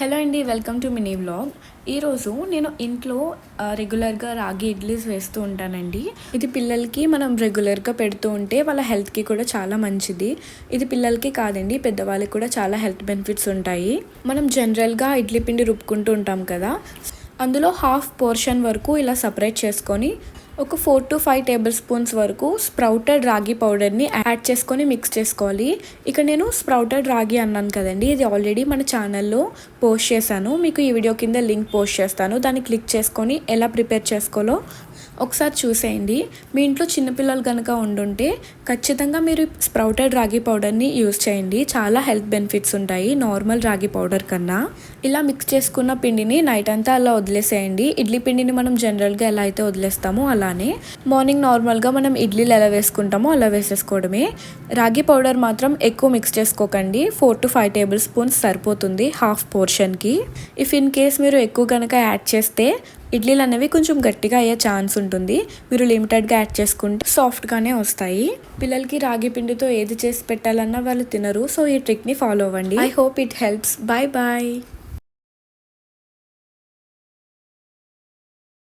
Hello అండి, welcome to mini vlog. ఈరోజు నేను ఇంట్లో రెగ్యులర్గా రాగి ఇడ్లీస్ వేస్తూ ఉంటానండి. ఇది పిల్లలకి మనం రెగ్యులర్గా పెడుతూ ఉంటే వాళ్ళ హెల్త్కి కూడా చాలా మంచిది. ఇది పిల్లలకి కాదండి, పెద్దవాళ్ళకి కూడా చాలా హెల్త్ బెనిఫిట్స్ ఉంటాయి. మనం జనరల్గా ఇడ్లీ పిండి రుబ్బుకుంటూ ఉంటాం కదా, అందులో హాఫ్ పోర్షన్ వరకు ఇలా సపరేట్ చేసుకొని ఒక 4 to 5 టేబుల్ స్పూన్స్ వరకు స్ప్రౌటెడ్ రాగి పౌడర్ని యాడ్ చేసుకొని మిక్స్ చేసుకోవాలి. ఇక నేను స్ప్రౌటెడ్ రాగి అన్నాను కదండి, ఇది ఆల్రెడీ మన ఛానల్లో పోస్ట్ చేశాను. మీకు ఈ వీడియో కింద లింక్ పోస్ట్ చేస్తాను, దాన్ని క్లిక్ చేసుకొని ఎలా ప్రిపేర్ చేసుకోవాలో ఒకసారి చూసేయండి. మీ ఇంట్లో చిన్నపిల్లలు కనుక ఉండుంటే ఖచ్చితంగా మీరు స్ప్రౌటెడ్ రాగి పౌడర్ని యూజ్ చేయండి. చాలా హెల్త్ బెనిఫిట్స్ ఉంటాయి నార్మల్ రాగి పౌడర్ కన్నా. ఇలా మిక్స్ చేసుకున్న పిండిని నైట్ అంతా అలా వదిలేసేయండి. ఇడ్లీ పిండిని మనం జనరల్గా ఎలా అయితే వదిలేస్తామో అలానే మార్నింగ్ నార్మల్గా మనం ఇడ్లీలు ఎలా వేసుకుంటామో అలా వేసేసుకోవడమే. రాగి పౌడర్ మాత్రం ఎక్కువ మిక్స్ చేసుకోకండి, 4 to 5 టేబుల్ స్పూన్స్ సరిపోతుంది హాఫ్ పోర్షన్కి. ఇఫ్ ఇన్ కేస్ మీరు ఎక్కువ కనుక యాడ్ చేస్తే ఇడ్లీలు అనేవి కొంచెం గట్టిగా అయ్యే ఛాన్స్ ఉంటుంది. మీరు లిమిటెడ్గా యాడ్ చేసుకుంటే సాఫ్ట్గానే వస్తాయి. పిల్లలకి రాగి పిండితో ఏది చేసి పెట్టాలన్నా వాళ్ళు తినరు. సో ఈ ట్రిక్ని ఫాలో అవ్వండి. I hope it helps. Bye bye.